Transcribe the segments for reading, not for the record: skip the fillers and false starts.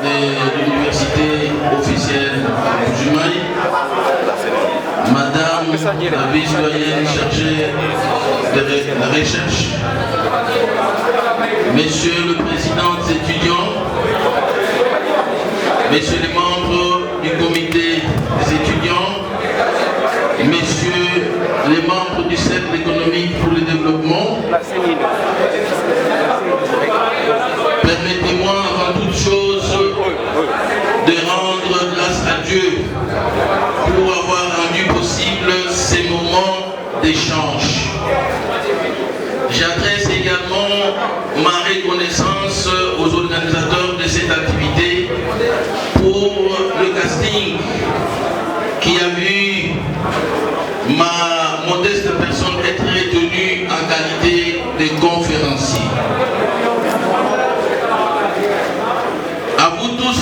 de l'université officielle du Mali, Madame la vice-doyenne chargée de la recherche, Monsieur le président des étudiants, Messieurs les membres du comité des étudiants, Messieurs les membres du Cercle économique pour le développement, permettez-moi avant toute chose de rendre grâce à Dieu pour avoir rendu possible ces moments d'échange. J'adresse également ma reconnaissance aux organisateurs de cette activité pour le casting qui a vu ma modeste personne être retenue en qualité de conférencier. À vous tous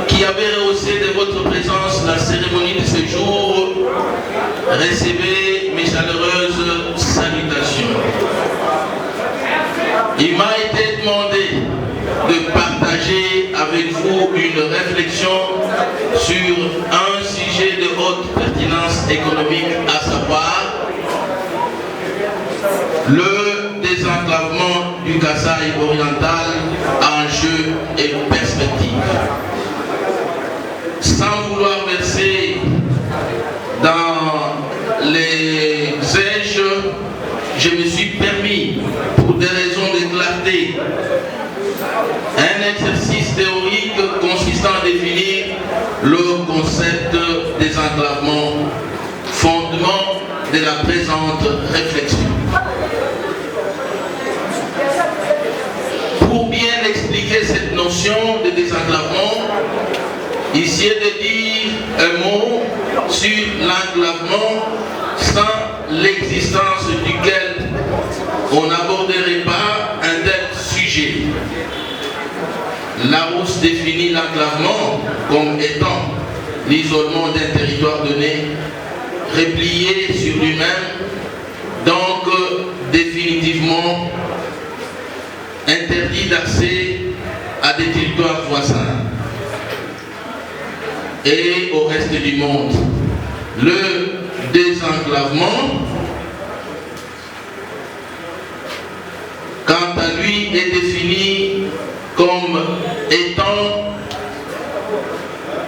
qui avez rehaussé de votre présence la cérémonie de ce jour, recevez mes chaleureuses salutations. Il m'a été demandé de partager avec vous une réflexion sur un sujet de haute pertinence économique, à savoir le désenclavement du Kasaï oriental, enjeux et perspectives. Sans vouloir verser dans les zèges, je me suis permis, pour des raisons de clarté, un exercice théorique consistant à définir le concept des enclavements, fondement de la présente réflexion. Pour bien expliquer cette notion de désenclavement, ici est de dire un mot sur l'enclavement sans l'existence duquel on n'aborderait pas un tel sujet. Larousse définit l'enclavement comme étant l'isolement d'un territoire donné, replié sur lui-même, donc définitivement interdit d'accès à des territoires voisins et au reste du monde. Le désenclavement, quant à lui, est défini comme étant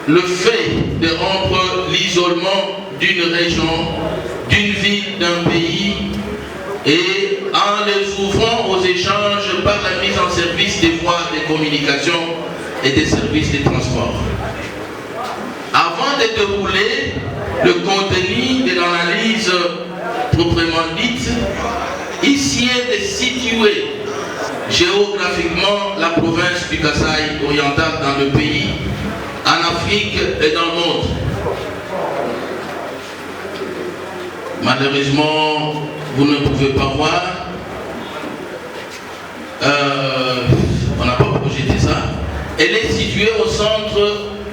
le fait de rompre l'isolement d'une région, d'une ville, d'un pays, et en les ouvrant aux échanges par la mise en service des voies de communication et des services de transport. Avant de dérouler le contenu de l'analyse proprement dite, ici est de situer géographiquement la province du Kasaï oriental dans le pays, en Afrique et dans le monde. Malheureusement, vous ne pouvez pas voir. On n'a pas projeté ça. Elle est située au centre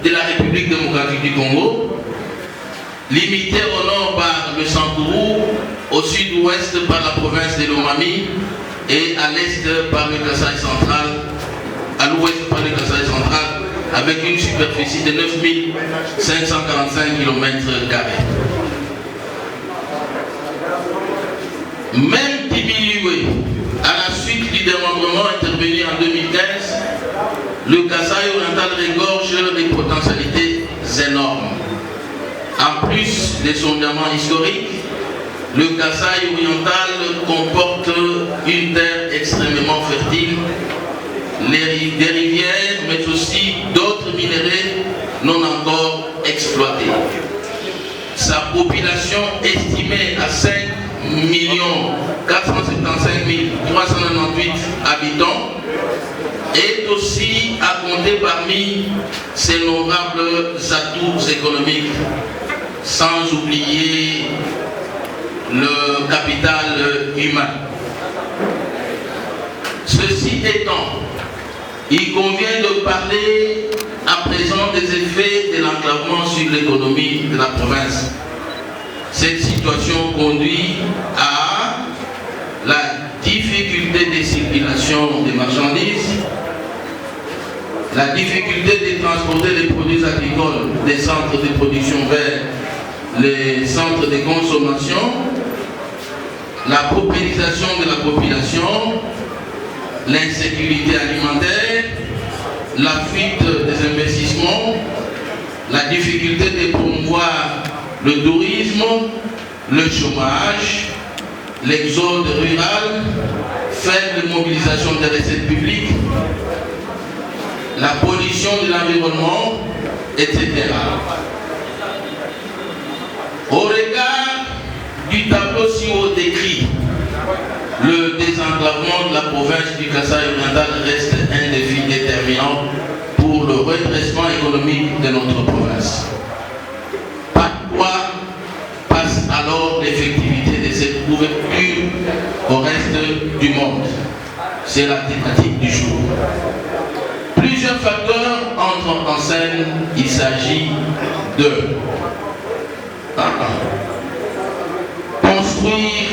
de la République démocratique du Congo, limitée au nord par le Sankourou, au sud-ouest par la province de Lomami et à l'est par le Kasaï central, à l'ouest par le Kasaï central, avec une superficie de 9545 km². Même diminué à la suite du démembrement intervenu en 2015, le Kasaï oriental regorge des potentialités énormes. En plus des sondements historiques, le Kasaï oriental comporte une terre extrêmement fertile, des rivières, mais aussi d'autres minéraux non encore exploités. Sa population estimée à 5 475 398 habitants est aussi à compter parmi ses nombrables atouts économiques, sans oublier le capital humain. Ceci étant, il convient de parler à présent des effets de l'enclavement sur l'économie de la province. Cette situation conduit à la difficulté de circulation des marchandises, la difficulté de transporter les produits agricoles des centres de production vers les centres de consommation, la paupérisation de la population, l'insécurité alimentaire, la fuite des investissements, la difficulté de promouvoir le tourisme, le chômage, l'exode rural, faible mobilisation des recettes publiques, la pollution de l'environnement, etc. Au regard du tableau si haut décrit, le désenclavement de la province du Kasaï-Oriental reste un défi déterminant pour le redressement économique de notre province. Par quoi passe alors l'effectivité de cette couverture au reste du monde? C'est la thématique du jour. Plusieurs facteurs entrent en scène. Il s'agit de construire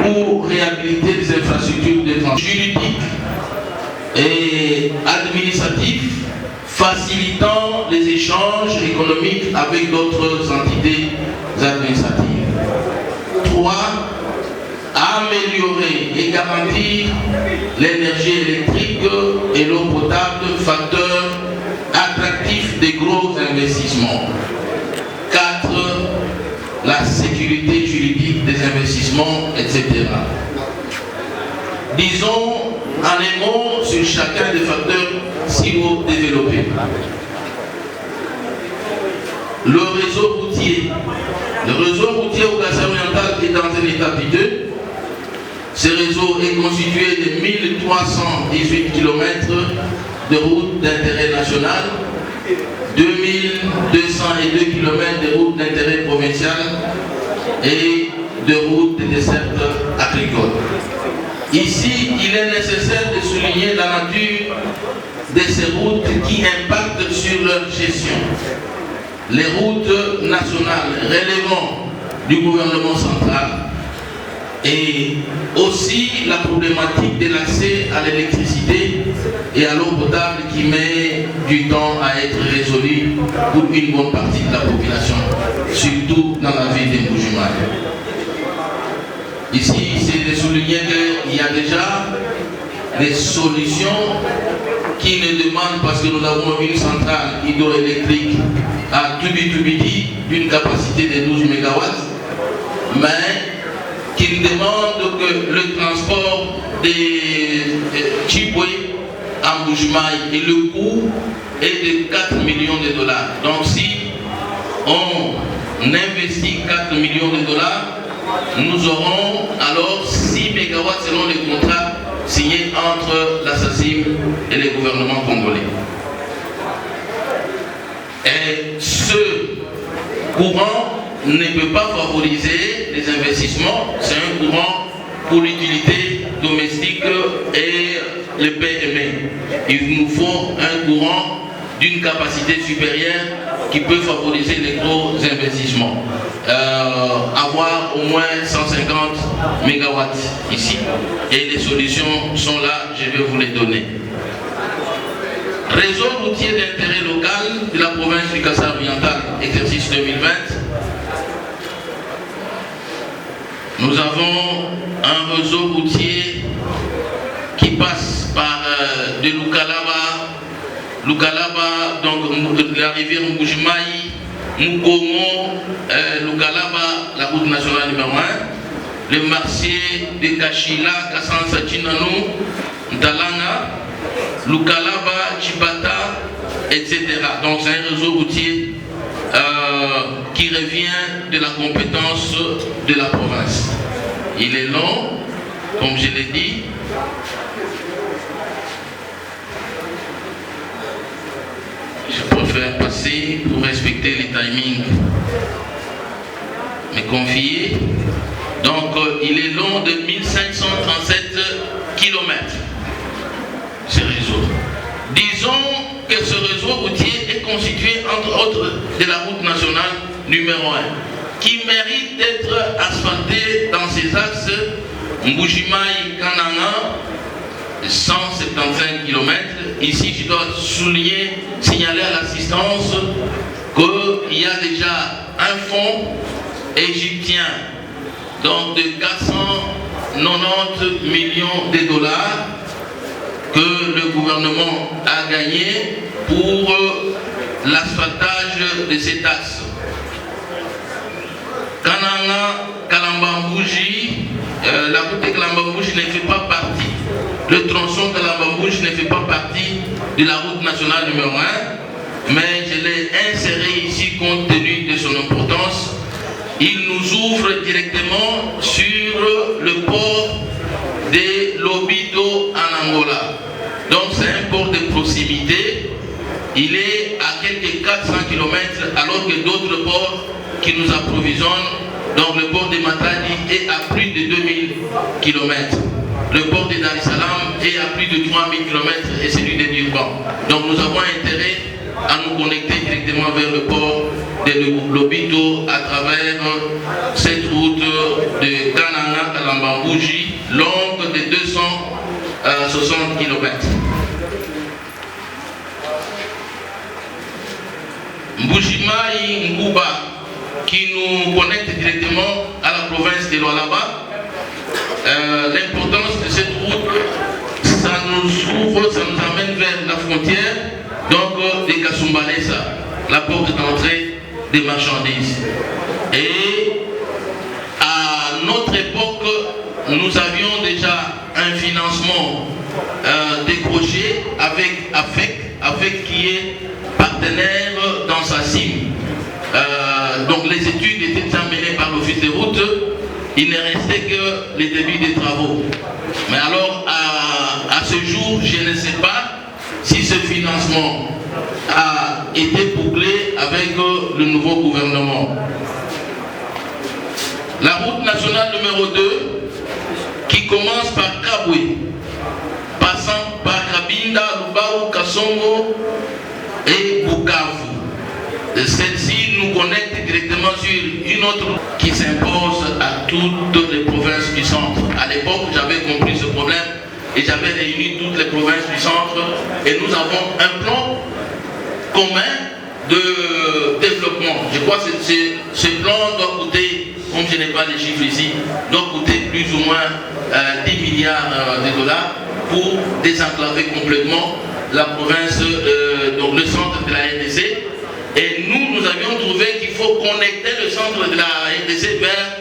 ou réhabiliter des infrastructures de transport juridiques et administratifs, facilitant les échanges économiques avec d'autres entités administratives. 3. Améliorer et garantir l'énergie électrique et l'eau potable, facteur attractif des gros investissements. 4. La sécurité juridique des investissements, etc. Disons en un mot sur chacun des facteurs si haut développés. Le réseau routier. Le réseau routier au Kasaï-Oriental est dans un état piteux. Ce réseau est constitué de 1318 km de routes d'intérêt national, 2202 km de routes d'intérêt provincial et de routes de desserte agricole. Ici, il est nécessaire de souligner la nature de ces routes qui impactent sur leur gestion. Les routes nationales relevant du gouvernement central et aussi la problématique de l'accès à l'électricité et à l'eau potable qui met du temps à être résolue pour une bonne partie de la population, surtout dans la ville de Mbuji-Mayi. Ici, c'est de souligner qu'il y a déjà des solutions qui ne demandent, parce que nous avons une centrale hydroélectrique à Tubidi d'une capacité de 12 MW, mais qui demande que le transport des Chibwe à Mbuji-Mayi et le coût est de 4 millions de dollars. Donc si on investit 4 millions de dollars, nous aurons alors 6 MW selon les contrats signés entre la SACIM et les gouvernements congolais. Et ce courant ne peut pas favoriser les investissements, c'est un courant pour l'utilité domestique et le PME. Il nous faut un courant d'une capacité supérieure qui peut favoriser les gros investissements. Avoir au moins 150 MW ici. Et les solutions sont là, je vais vous les donner. Réseau routier d'intérêt local de la province du Kasaï-Oriental, exercice 2020. Nous avons un réseau routier qui passe par de Lukalaba, donc la rivière Mbuji-Mayi, Mukongo, Lukalaba, la route nationale numéro 1, le marché de Kachila, Kassansa Chinano, Ntalanga, Lukalaba, Chibata, etc. Donc c'est un réseau routier qui revient de la compétence de la province. Il est long, comme je l'ai dit. Je préfère passer pour respecter les timings. Mais confier. Donc il est long de 1537 km. Ce réseau. Disons que ce réseau routier est constitué entre autres de la route nationale numéro 1 qui mérite d'être asphaltée dans ses axes Mbuji-Mayi, Kananga, 175 km. Ici, je dois signaler à l'assistance qu'il y a déjà un fonds égyptien donc de 490 millions de dollars que le gouvernement a gagné pour l'asphaltage de cet axe. Kananga, Kalambambouji, la route de Kalambambouji ne fait pas partie, le tronçon Kalambambouji ne fait pas partie de la route nationale numéro 1, mais je l'ai inséré ici compte tenu de son importance. Il nous ouvre directement sur le port de Lobito en Angola. Donc c'est un port de proximité. Il est à quelques 400 km alors que d'autres ports qui nous approvisionnent, donc le port de Matadi est à plus de 2000 km. Le port de Dar es Salaam est à plus de 3000 km et celui de Durban. Donc nous avons intérêt à nous connecter directement vers le port de Lobito à travers cette route de Kananga Kalambambouji, longue de 260 km. Mbujimai Nguba, qui nous connecte directement à la province de Lualaba. L'importance de cette route, ça nous ouvre, ça nous amène vers la frontière donc de Kasumbalesa, la porte d'entrée des marchandises. Et à notre époque, nous avions déjà un financement décroché avec AFEC qui est partenaire dans sa CIM. Donc les études étaient déjà menées par l'office de route, il ne restait que les débuts des travaux. Mais alors à ce jour, je ne sais pas si ce financement a été bouclé avec le nouveau gouvernement. La route nationale numéro 2 qui commence par Kabwe, passant par Kabinda, Lubao, Kasongo et Bukavu. Celle-ci nous connecte directement sur une autre route qui s'impose à toutes les provinces du centre. À l'époque, j'avais compris ce problème et j'avais réuni toutes les provinces du centre et nous avons un plan commun de développement. Je crois que ce plan doit coûter, comme je n'ai pas les chiffres ici, doit coûter plus ou moins 10 milliards de dollars pour désenclaver complètement la province, donc le centre de la RDC. Et nous avions trouvé qu'il faut connecter le centre de la RDC vers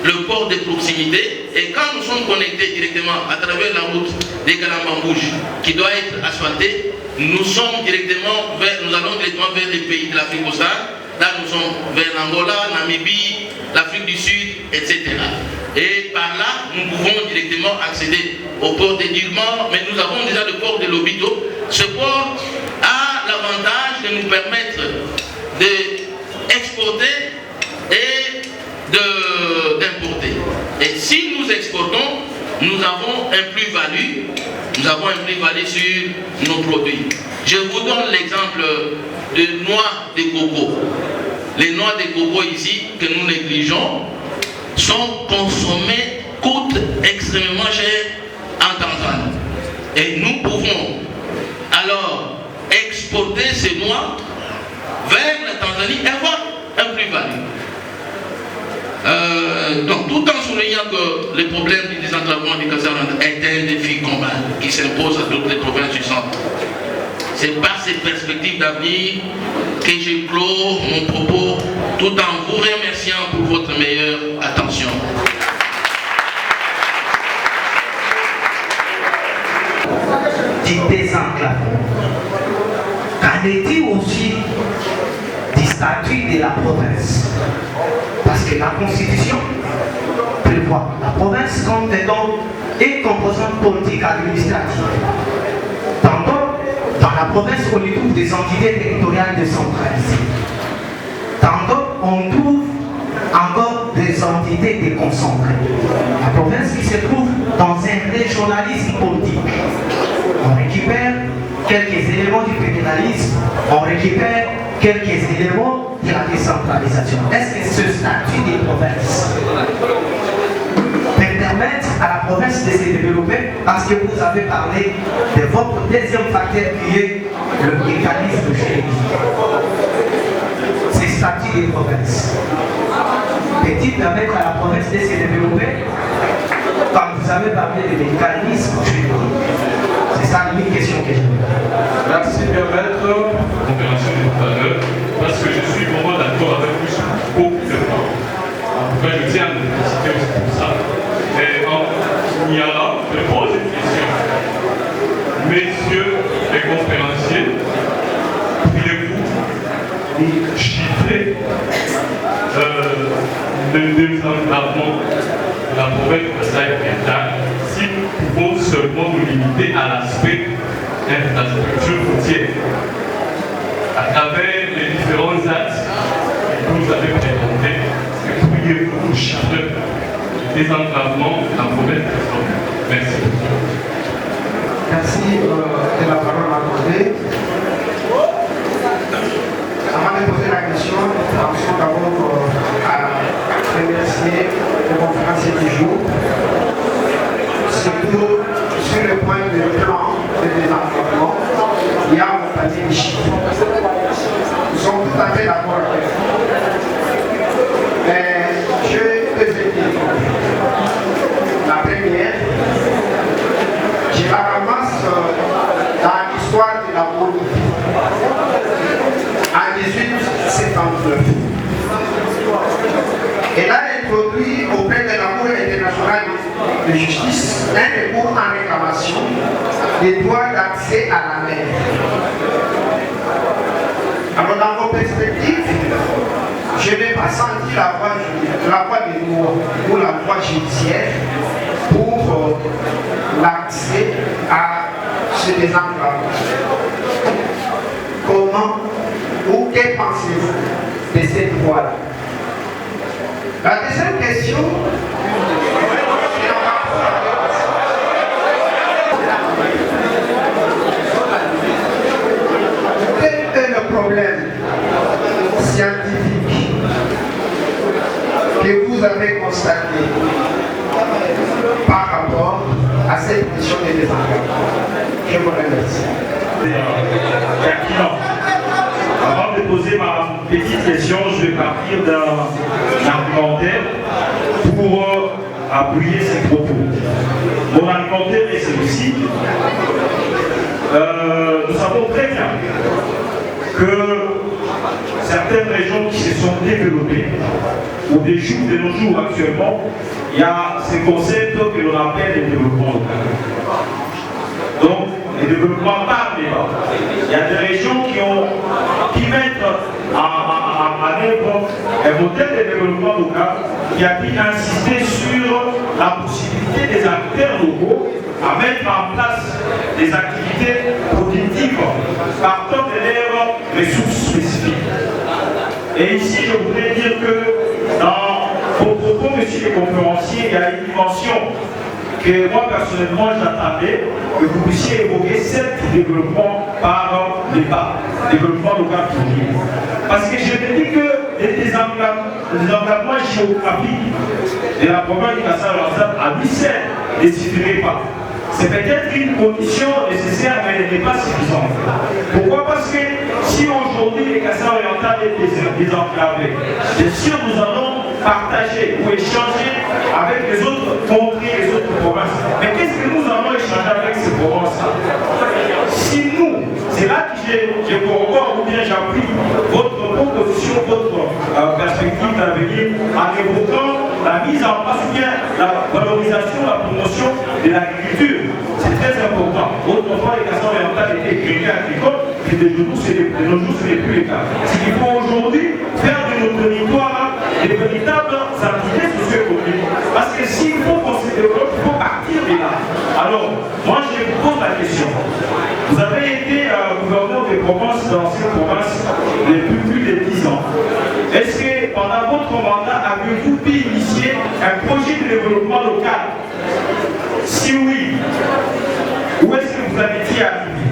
le port de proximité. Et quand nous sommes connectés directement à travers la route des Kalambambouji, qui doit être asphaltée, nous allons directement vers les pays de l'Afrique australe. Là, nous sommes vers l'Angola, Namibie, l'Afrique du Sud, etc. Et par là, nous pouvons directement accéder au port de Durban, mais nous avons déjà le port de Lobito. Ce port a l'avantage de nous permettre d'exporter et d'importer. Et si nous exportons, nous avons un plus-value. Nous avons un plus-value sur nos produits. Je vous donne l'exemple de noix de coco. Les noix de coco ici, que nous négligeons, sont consommées, coûtent extrêmement cher en Tanzanie. Et nous pouvons alors exporter ces noix vers la Tanzanie et avoir un plus-value. Donc tout en soulignant que le problème du désenclavement du Casamance est un défi commun qui s'impose à toutes les provinces du centre. C'est par ces perspectives d'avenir que je clôt mon propos tout en vous remerciant pour votre meilleure attention. Du désenclavement. Qu'en est-il aussi du statut de la province? Parce que la Constitution prévoit la province comme étant une composante politique administrative. Tantôt, dans la province, on y trouve des entités territoriales décentralisées. Tantôt, on trouve encore des entités déconcentrées. La province qui se trouve dans un régionalisme politique. On récupère quelques éléments du fédéralisme, on récupère quelques éléments de la décentralisation. Est-ce que ce statut des provinces peut permettre permettre à la province de se développer parce que vous avez parlé de votre deuxième facteur qui est le mécanisme juridique. C'est le statut des provinces. Peut-il permettre à la province de se développer quand vous avez parlé de mécanisme juridique? C'est ça une question que j'ai. Merci bien maître. Conférencier des valeurs, parce que je suis vraiment d'accord avec vous sur beaucoup de points. En tout cas, je tiens à vous féliciter aussi pour ça. Et il y a là, je pose une question. Messieurs les conférenciers, pourriez-vous chiffrer le désenclavement de la province de Kasaï-Orientale si nous pouvons seulement nous limiter à l'aspect infrastructure routière à travers les différents axes que vous avez présentés? Pourriez-vous nous chiffrer le désenclavement de la province de Kasaï-Orientale? Merci. Merci de la parole accordée. Avant de poser la question, nous pensons d'abord à remercier le conférencier du jour, surtout sur le point de plan de développement. Il y a un panier de chiffres. Nous sommes tout à fait d'accord avec vous. Mais je peux vous dire, la première, je la ramasse dans l'histoire de la politique. En 1879. Elle a introduit auprès de la Cour internationale de justice un recours en réclamation des droits d'accès à la mer. Alors dans vos perspectives, je n'ai pas senti la voie des lois ou la voie judiciaire pour l'accès à ce désenclavement. Comment ou que pensez-vous de cette voie-là? La deuxième question, quel est le problème scientifique que vous avez constaté par rapport à cette question de désenclavement? Je vous remercie. Avant de poser ma petite question, je vais partir d'un argumentaire pour appuyer ces propos. Mon argumentaire est celui-ci. Nous savons très bien que certaines régions qui se sont développées, ou des jours de nos jours actuellement, il y a ce concept que l'on appelle le développement local. Donc, le développement par débat. Il y a des régions qui mettent en œuvre un modèle de développement local qui a pu insister sur la possibilité des acteurs locaux à mettre en place des activités productives partant de leurs ressources spécifiques. Et ici, je voudrais dire que dans vos propos, monsieur le conférencier, il y a une dimension que moi personnellement j'attendais que vous puissiez évoquer cet développement par l'État, développement local public. Parce que je me dis que les désenclavements géographiques de la province du Kasaï-Orientale à lui seul ne suffirait pas. C'est peut-être une condition nécessaire, mais elle n'est pas suffisante. Pourquoi? Parce que si aujourd'hui le Kasaï-Orientale est désenclavé, bien sûr nous allons partager ou échanger avec les autres contrées, les autres provinces. Mais qu'est-ce que nous allons échanger avec ces provinces-là? Si nous, c'est là que je corrobore ou bien j'appuie votre proposition, votre perspective d'avenir en évoquant la mise en place ou bien la valorisation, la promotion de l'agriculture. C'est très important. Autrefois, les Kasaï-Orientales étaient greniers agricoles, et de nos jours, ce n'est plus le cas. Ce qu'il faut aujourd'hui faire de nos territoires des véritables activités socio-économiques. Parce que s'il faut qu'on se développe, il faut partir de là. Alors, moi je vous pose la question. Vous avez été gouverneur de province dans cette province depuis plus de 10 ans. Est-ce que pendant votre mandat, avez-vous pu initier un projet de développement local? Si oui, où est-ce que vous avez été arrivé?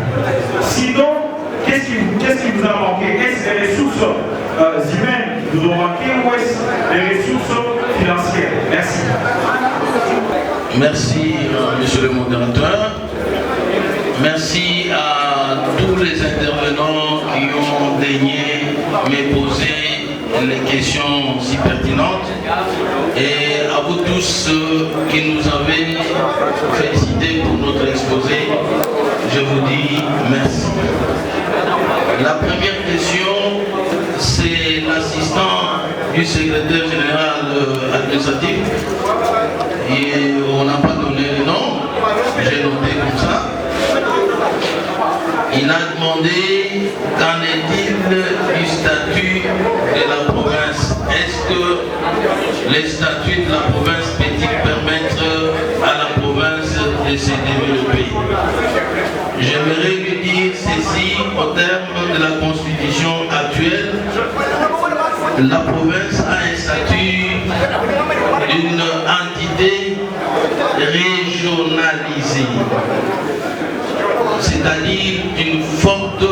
Sinon, qu'est-ce qui vous a manqué? Est-ce les ressources humaines qui vous ont manqué ou est-ce les ressources financières? Merci. Merci, monsieur le modérateur. Merci à tous les intervenants qui ont daigné me poser les questions si pertinentes. Et à vous tous qui nous avez félicités pour notre exposé, je vous dis merci. La première question, c'est l'assistant du secrétaire général administratif. Et on n'a pas donné le nom, j'ai noté comme ça. Il a demandé qu'en est-il du statut de la province. Est-ce que les statuts de la province peut-ils permettre à la province de se développer? J'aimerais lui dire ceci au terme de la constitution actuelle. La province a un statut d'une entité régionalisée, c'est-à-dire une forte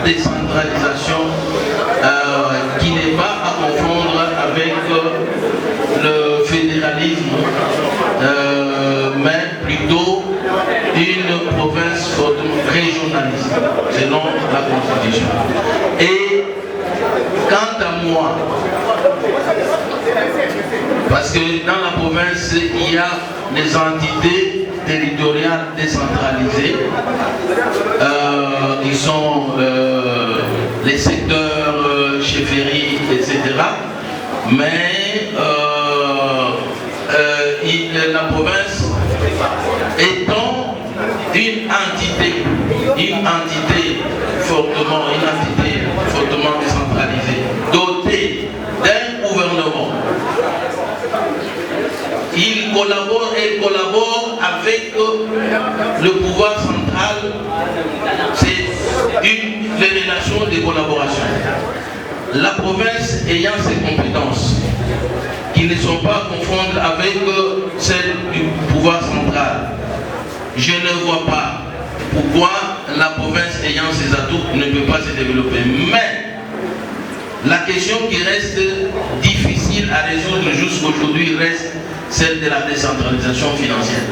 décentralisation qui n'est pas à confondre avec le fédéralisme, mais plutôt une province fortement régionalisée, selon la Constitution. Et quant à moi, parce que dans la province, il y a des entités territoriales décentralisées qui sont les secteurs chefferies, etc. Mais la province étant une entité fortement décentralisée, dotée d'un gouvernement. Elle collabore avec le pouvoir central. C'est les relations de collaboration. La province ayant ses compétences qui ne sont pas confondables avec celles du pouvoir central, je ne vois pas pourquoi la province ayant ses atouts ne peut pas se développer. Mais la question qui reste difficile à résoudre jusqu'aujourd'hui reste celle de la décentralisation financière.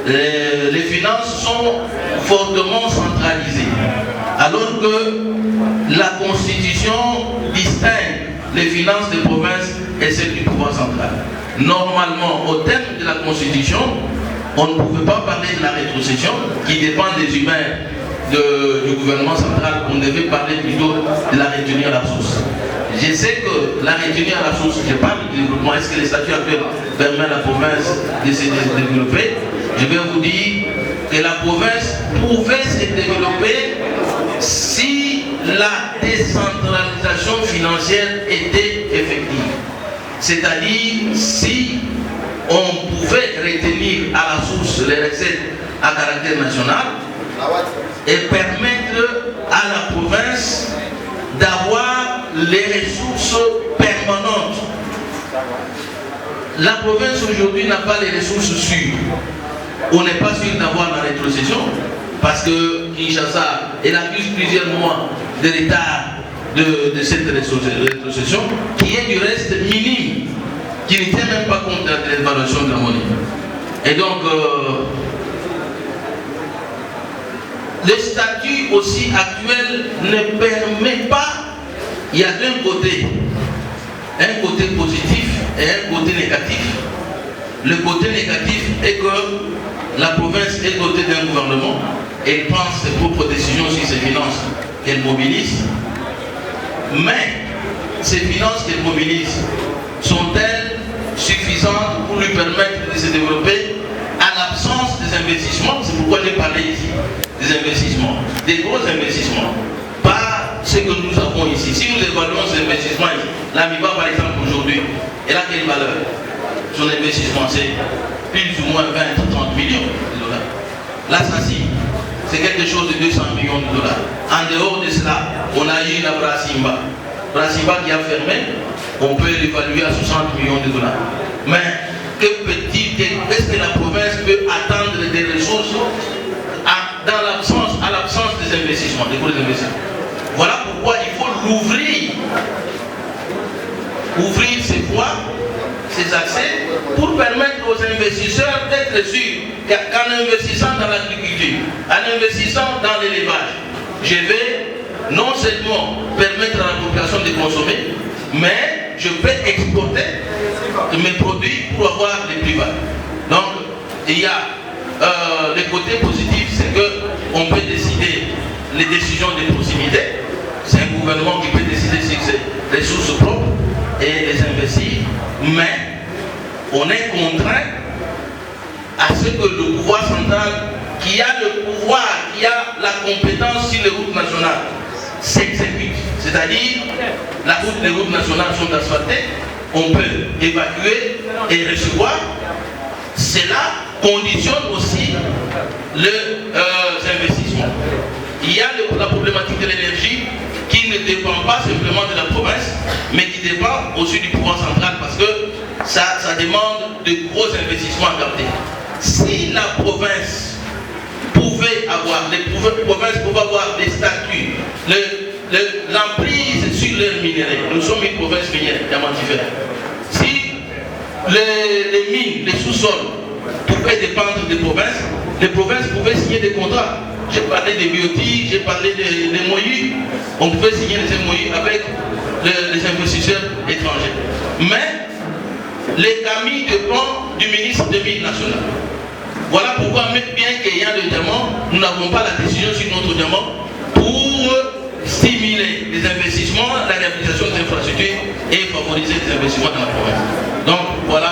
Les finances sont fortement centralisées, alors que la Constitution distingue les finances des provinces et celles du pouvoir central. Normalement, au terme de la Constitution, on ne pouvait pas parler de la rétrocession qui dépend des humeurs du gouvernement central. On devait parler plutôt de la retenue à la source. Je sais que la retenue à la source, je parle du développement. Est-ce que les statuts actuels permettent à la province de se développer? Je vais vous dire que la province pouvait se développer si la décentralisation financière était effective. C'est-à-dire si on pouvait retenir à la source les recettes à caractère national et permettre à la province d'avoir les ressources permanentes. La province aujourd'hui n'a pas les ressources sûres. On n'est pas sûr d'avoir la rétrocession parce que Kinshasa, elle accuse plusieurs mois de retard de cette rétrocession qui est du reste minime, qui ne tient même pas compte de l'évaluation de la monnaie. Et donc, le statut aussi actuel ne permet pas, il y a d'un côté, un côté positif et un côté négatif. Le côté négatif est que la province est dotée d'un gouvernement, elle prend ses propres décisions sur ses finances qu'elle mobilise, mais ces finances qu'elle mobilise sont-elles suffisantes pour lui permettre de se développer à l'absence des investissements? C'est pourquoi j'ai parlé ici des investissements, des gros investissements, pas ce que nous avons ici. Si nous évaluons ces investissements ici, l'AMIBA par exemple aujourd'hui, elle a quelle valeur? Son investissement c'est plus ou moins 20 à 30 millions de dollars. L'Assassi, c'est quelque chose de 200 millions de dollars. En dehors de cela, on a eu la Brasimba. Brasimba qui a fermé, on peut l'évaluer à 60 millions de dollars. Mais est-ce que la province peut attendre des ressources à l'absence des investissements, des gros investissements? Voilà pourquoi il faut l'ouvrir ouvrir ces voies, ces accès, pour permettre aux investisseurs d'être sûrs qu'en investissant dans l'agriculture, en investissant dans l'élevage, je vais non seulement permettre à la population de consommer, mais je vais exporter mes produits pour avoir des plus-values. Donc, il y a le côté positif, c'est qu'on peut décider les décisions de proximité. C'est un gouvernement qui peut décider sur ses ressources propres et les investir, mais on est contraint à ce que le pouvoir central, qui a le pouvoir, qui a la compétence sur les routes nationales, s'exécute. C'est-à-dire, les routes nationales sont asphaltées, on peut évacuer et recevoir. Cela conditionne aussi les investissements. Il y a la problématique de l'énergie qui ne dépend pas simplement de la province, mais qui dépend aussi du pouvoir central parce que ça demande de gros investissements à capter. Si la province pouvait avoir, les provinces pouvaient avoir des statuts, l'emprise sur leurs minéraux. Nous sommes une province minière, diamantifère. Si les mines, les sous-sols pouvaient dépendre des provinces, les provinces pouvaient signer des contrats. J'ai parlé des biotiques, j'ai parlé des moyus. On pouvait signer des moyus avec les investisseurs étrangers. Mais les camis dépendent du ministre des Mines nationales. Voilà pourquoi, même bien qu'il y ait le diamant, nous n'avons pas la décision sur notre diamant pour stimuler les investissements, la réhabilitation des infrastructures et favoriser les investissements dans la province. Donc voilà